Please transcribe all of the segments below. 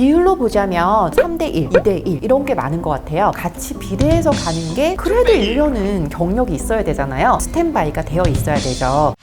비율로 보자면 3대1, 2대1 이런 게 많은 것 같아요. 같이 비례해서 가는 게 그래도 1년은 경력이 있어야 되잖아요. 스탠바이가 되어 있어야 되죠.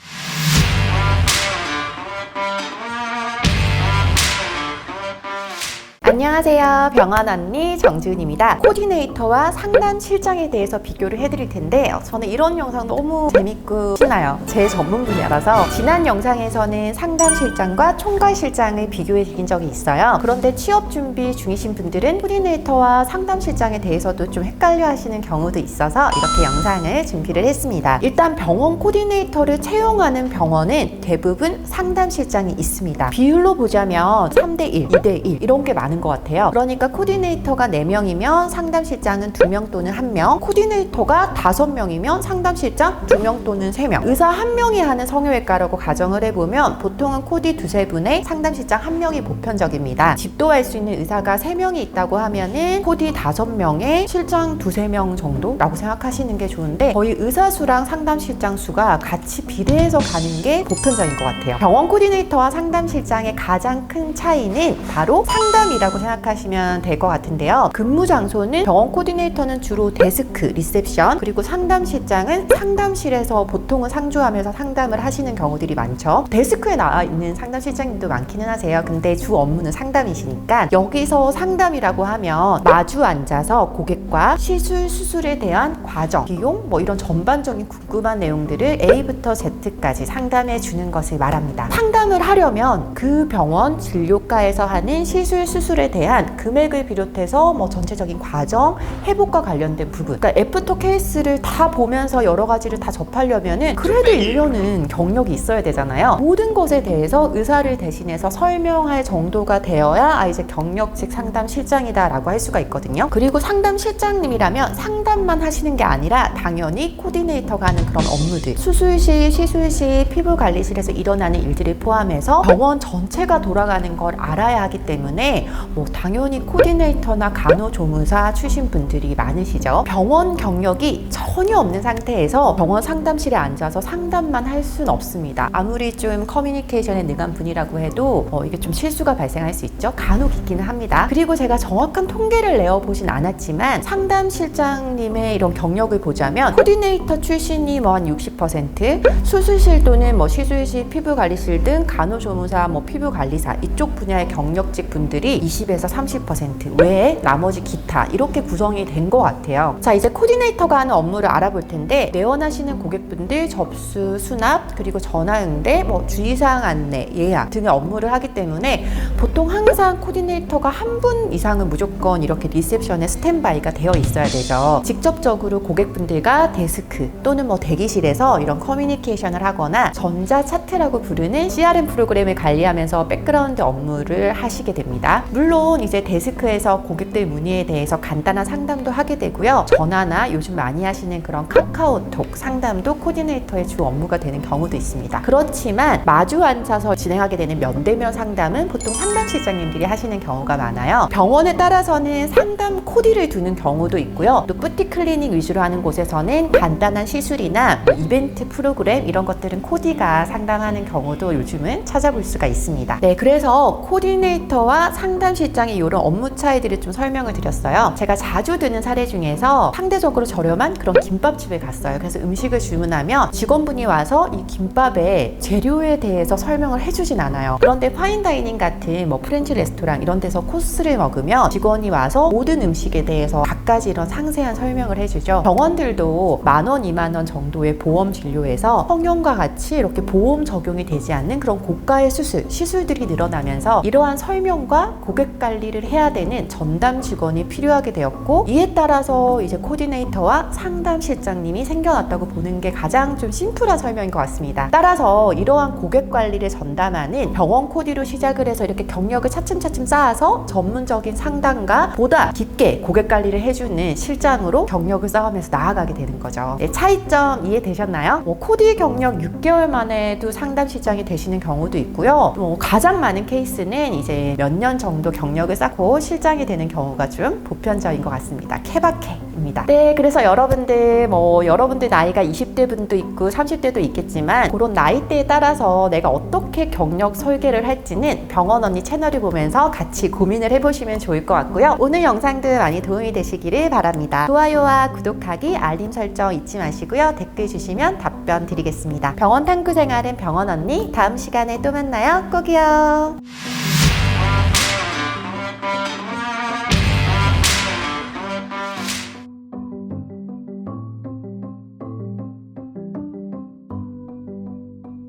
안녕하세요. 병원 언니 정지은입니다. 코디네이터와 상담 실장에 대해서 비교를 해드릴 텐데 저는 이런 영상 너무 재밌고 신나요. 제 전문 분야라서 지난 영상에서는 상담 실장과 총괄 실장을 비교해 드린 적이 있어요. 그런데 취업 준비 중이신 분들은 코디네이터와 상담 실장에 대해서도 좀 헷갈려 하시는 경우도 있어서 이렇게 영상을 준비를 했습니다. 일단 병원 코디네이터를 채용하는 병원은 대부분 상담 실장이 있습니다. 비율로 보자면 3대1, 2대1 이런 게 많은 것 같아요. 그러니까 코디네이터가 4명이면 상담실장은 2명 또는 1명, 코디네이터가 5명이면 상담실장 2명 또는 3명, 의사 1명이 하는 성형외과라고 가정을 해보면 보통은 코디 2-3분에 상담실장 1명이 보편적입니다. 집도할 수 있는 의사가 3명이 있다고 하면은 코디 5명에 실장 2-3명 정도라고 생각하시는 게 좋은데 거의 의사 수랑 상담실장 수가 같이 비례해서 가는 게 보편적인 것 같아요. 병원 코디네이터와 상담실장의 가장 큰 차이는 바로 상담이라고 생각하시면 될 것 같은데요. 근무 장소는 병원 코디네이터는 주로 데스크, 리셉션, 그리고 상담실장은 상담실에서 보통은 상주하면서 상담을 하시는 경우들이 많죠. 데스크에 나와 있는 상담실장님도 많기는 하세요. 근데 주 업무는 상담이시니까 여기서 상담이라고 하면 마주 앉아서 고객과 시술, 수술에 대한 과정, 비용, 이런 전반적인 궁금한 내용들을 A부터 Z까지 상담해 주는 것을 말합니다. 상담을 하려면 그 병원 진료과에서 하는 시술, 수술에 대한 금액을 비롯해서 전체적인 과정, 회복과 관련된 부분, 그러니까 애프터 케이스를 다 보면서 여러 가지를 다 접하려면은 그래도 1년은 경력이 있어야 되잖아요. 모든 것에 대해서 의사를 대신해서 설명할 정도가 되어야 이제 경력직 상담 실장이다 라고 할 수가 있거든요. 그리고 상담 실장님이라면 상담만 하시는 게 아니라 당연히 코디네이터가 하는 그런 업무들, 수술실, 시술실, 피부관리실에서 일어나는 일들을 포함해서 병원 전체가 돌아가는 걸 알아야 하기 때문에 당연히 코디네이터나 간호조무사 출신 분들이 많으시죠. 병원 경력이 전혀 없는 상태에서 병원 상담실에 앉아서 상담만 할 수는 없습니다. 아무리 좀 커뮤니케이션에 능한 분이라고 해도 이게 좀 실수가 발생할 수 있죠. 간혹 있기는 합니다. 그리고 제가 정확한 통계를 내어보진 않았지만 상담실장님의 이런 경력을 보자면 코디네이터 출신이 한 60%, 수술실 또는 시술실, 피부관리실 등 간호조무사, 피부관리사 이쪽 분야의 경력직 분들이 20에서 30% 외에 나머지 기타 이렇게 구성이 된 것 같아요. 자, 이제 코디네이터가 하는 업무를 알아볼 텐데 내원하시는 고객분들 접수, 수납, 그리고 전화 응대, 주의사항 안내, 예약 등의 업무를 하기 때문에 보통 항상 코디네이터가 한 분 이상은 무조건 이렇게 리셉션에 스탠바이가 되어 있어야 되죠. 직접적으로 고객분들과 데스크 또는 대기실에서 이런 커뮤니케이션을 하거나 전자차트라고 부르는 CRM 프로그램을 관리하면서 백그라운드 업무를 하시게 됩니다. 물론 이제 데스크에서 고객들 문의에 대해서 간단한 상담도 하게 되고요. 전화나 요즘 많이 하시는 그런 카카오톡 상담도 코디네이터의 주 업무가 되는 경우도 있습니다. 그렇지만 마주 앉아서 진행하게 되는 면대면 상담은 보통 상담실장님들이 하시는 경우가 많아요. 병원에 따라서는 상담 코디를 두는 경우도 있고요. 또 뿌티 클리닉 위주로 하는 곳에서는 간단한 시술이나 이벤트 프로그램 이런 것들은 코디가 상담하는 경우도 요즘은 찾아볼 수가 있습니다. 네, 그래서 코디네이터와 상담실장의 이런 업무 차이들을 좀 설명을 드렸어요. 제가 자주 드는 사례 중에서 상대적으로 저렴한 그런 김밥집에 갔어요. 그래서 음식을 주문하면 직원분이 와서 이 김밥의 재료에 대해서 설명을 해주진 않아요. 그런데 파인다이닝 같은 프렌치 레스토랑 이런 데서 코스를 먹으면 직원이 와서 모든 음식에 대해서 각가지 이런 상세한 설명을 해주죠. 병원들도 10,000원, 20,000원 정도의 보험 진료에서 성형과 같이 이렇게 보험 적용이 되지 않는 그런 고가의 시술들이 늘어나면서 이러한 설명과 고객 관리를 해야 되는 전담 직원이 필요하게 되었고 이에 따라서 이제 코디네이터와 상담 실장님이 생겨났다고 보는 게 가장 좀 심플한 설명인 것 같습니다. 따라서 이러한 고객 관리를 전담하는 병원 코디로 시작을 해서 이렇게 경력을 차츰차츰 쌓아서 전문적인 상담가 보다 깊게 고객 관리를 해주는 실장으로 경력을 쌓으면서 나아가게 되는 거죠. 네, 차이점 이해되셨나요? 코디 경력 6개월 만에도 상담 실장이 되시는 경우도 있고요. 가장 많은 케이스는 이제 몇 년 정도 정도 경력을 쌓고 실장이 되는 경우가 좀 보편적인 것 같습니다. 케바케입니다. 네, 그래서 여러분들 나이가 20대 분도 있고 30대도 있겠지만 그런 나이대에 따라서 내가 어떻게 경력 설계를 할지는 병원 언니 채널을 보면서 같이 고민을 해보시면 좋을 것 같고요. 오늘 영상도 많이 도움이 되시기를 바랍니다. 좋아요와 구독하기, 알림 설정 잊지 마시고요. 댓글 주시면 답변 드리겠습니다. 병원 탐구 생활은 병원 언니, 다음 시간에 또 만나요. 꼭이요.